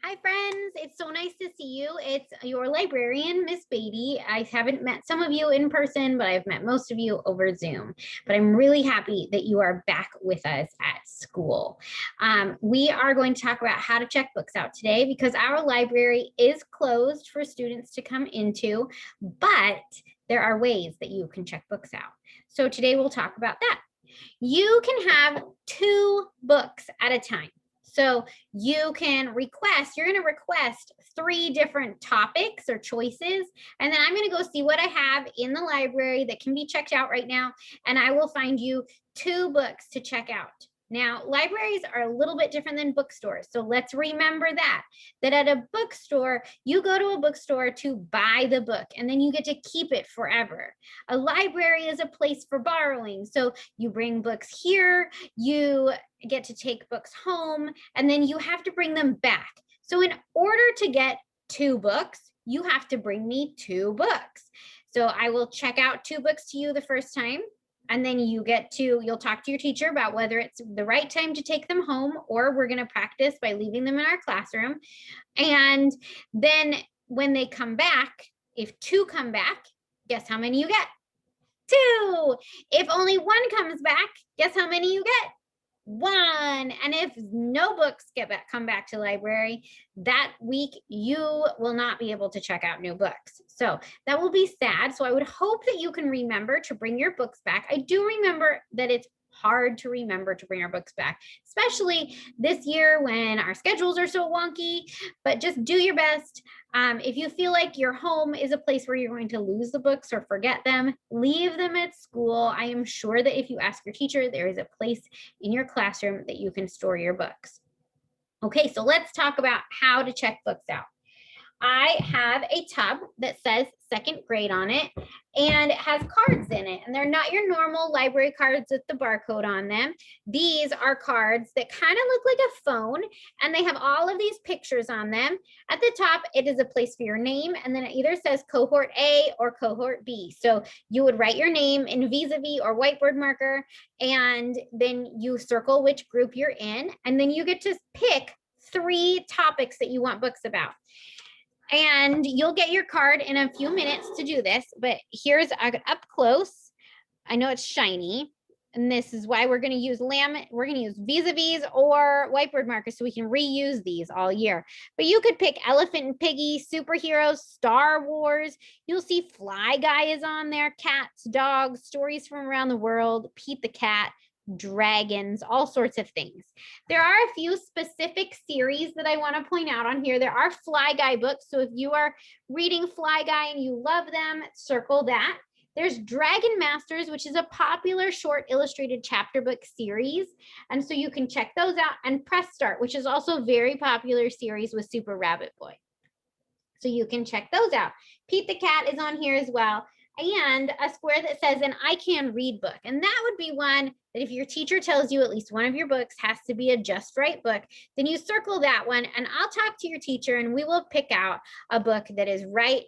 Hi, friends. It's so nice to see you. It's your librarian, Miss Beatty. I haven't met some of you in person, but I've met most of you over Zoom. But I'm really happy that you are back with us at school. We are going to talk about how to check books out today because our library is closed for students to come into, but there are ways that you can check books out. So today we'll talk about that. You can have 2 books at a time. So you can request, you're going to request 3 different topics or choices. And then I'm going to go see what I have in the library that can be checked out right now. And I will find you 2 books to check out. Now, libraries are a little bit different than bookstores. So let's remember that at a bookstore, you go to a bookstore to buy the book and then you get to keep it forever. A library is a place for borrowing. So you bring books here, you get to take books home, and then you have to bring them back. So in order to get 2 books, you have to bring me 2 books. So I will check out 2 books to you the first time. And then you'll talk to your teacher about whether it's the right time to take them home, or we're going to practice by leaving them in our classroom. And then when they come back, if 2 come back, guess how many you get? 2. If only 1 comes back, guess how many you get? 1. And if no books come back to library that week, you will not be able to check out new books. So that will be sad. So I would hope that you can remember to bring your books back. I do remember that it's hard to remember to bring our books back, especially this year when our schedules are so wonky, but just do your best. If you feel like your home is a place where you're going to lose the books or forget them, leave them at school. I am sure that if you ask your teacher, there is a place in your classroom that you can store your books. Okay, so let's talk about how to check books out. I have a tub that says 2nd grade on it, and it has cards in it. And they're not your normal library cards with the barcode on them. These are cards that kind of look like a phone, and they have all of these pictures on them. At the top, it is a place for your name, and then it either says cohort A or cohort B. So you would write your name in vis-a-vis or whiteboard marker, and then you circle which group you're in, and then you get to pick 3 topics that you want books about. And you'll get your card in a few minutes to do this, but here's up close. I know it's shiny, and this is why we're going to use vis-a-vis or whiteboard markers so we can reuse these all year. But you could pick Elephant and Piggy, superheroes, Star Wars. You'll see Fly Guy is on there, cats, dogs, stories from around the world, Pete the Cat, dragons, all sorts of things. There are a few specific series that I want to point out on here. There are Fly Guy books. So if you are reading Fly Guy and you love them, circle that. There's Dragon Masters, which is a popular short illustrated chapter book series. And so you can check those out. And Press Start, which is also a very popular series with Super Rabbit Boy. So you can check those out. Pete the Cat is on here as well. And a square that says an I Can Read book. And that would be one that if your teacher tells you at least one of your books has to be a just right book, then you circle that one, and I'll talk to your teacher and we will pick out a book that is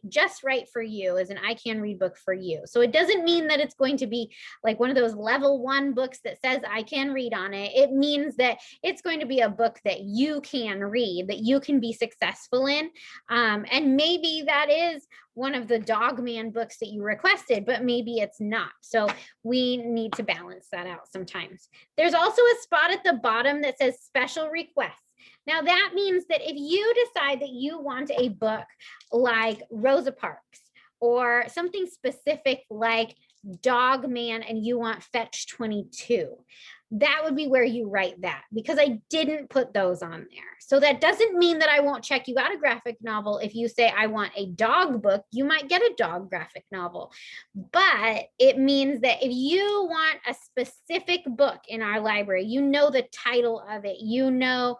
just right for you as an I Can Read book for you. So it doesn't mean that it's going to be like one of those level 1 books that says I can read on it. It means that it's going to be a book that you can read, that you can be successful in. And maybe that is one of the Dog Man books that you requested, but maybe it's not. So we need to balance that out sometimes. There's also a spot at the bottom that says special requests. Now that means that if you decide that you want a book like Rosa Parks or something specific like Dog Man and you want Fetch 22, that would be where you write that, because I didn't put those on there. So that doesn't mean that I won't check you out a graphic novel. If you say I want a dog book, you might get a dog graphic novel. But it means that if you want a specific book in our library, you know the title of it, you know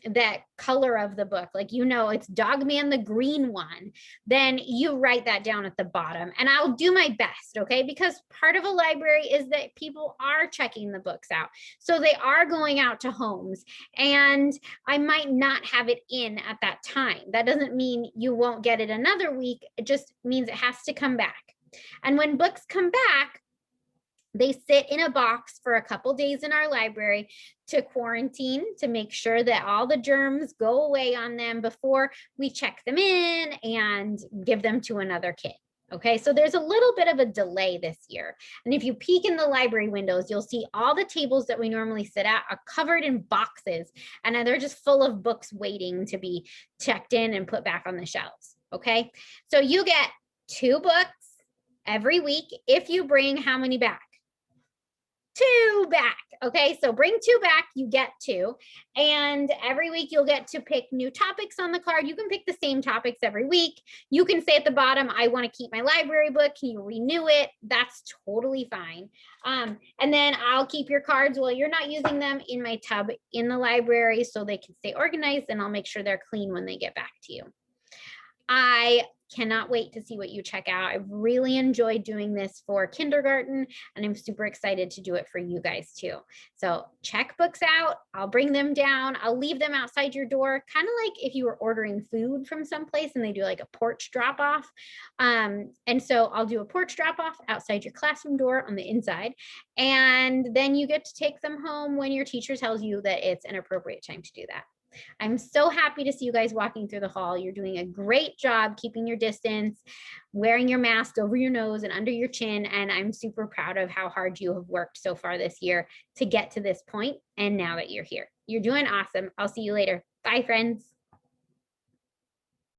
that color of the book, like it's Dog Man the green one, then you write that down at the bottom, and I'll do my best, okay? Because part of a library is that people are checking the books out, so they are going out to homes, and I might not have it in at that time. That doesn't mean you won't get it another week. It just means it has to come back. And when books come back, They sit in a box for a couple days in our library to quarantine, to make sure that all the germs go away on them before we check them in and give them to another kid. Okay, so there's a little bit of a delay this year. And if you peek in the library windows, you'll see all the tables that we normally sit at are covered in boxes, and they're just full of books waiting to be checked in and put back on the shelves. Okay, so you get 2 books every week if you bring how many back? 2 back. Okay, so bring 2 back, you get 2. And every week you'll get to pick new topics on the card. You can pick the same topics every week. You can say at the bottom, I want to keep my library book. Can you renew it? That's totally fine. And then I'll keep your cards while you're not using them in my tub in the library so they can stay organized, and I'll make sure they're clean when they get back to you. I cannot wait to see what you check out. I've really enjoyed doing this for kindergarten, and I'm super excited to do it for you guys too. So check books out. I'll bring them down. I'll leave them outside your door, kind of like if you were ordering food from someplace and they do like a porch drop off. And so I'll do a porch drop off outside your classroom door on the inside. And then you get to take them home when your teacher tells you that it's an appropriate time to do that. I'm so happy to see you guys walking through the hall. You're doing a great job keeping your distance, wearing your mask over your nose and under your chin. And I'm super proud of how hard you have worked so far this year to get to this point. And now that you're here, you're doing awesome. I'll see you later. Bye, friends.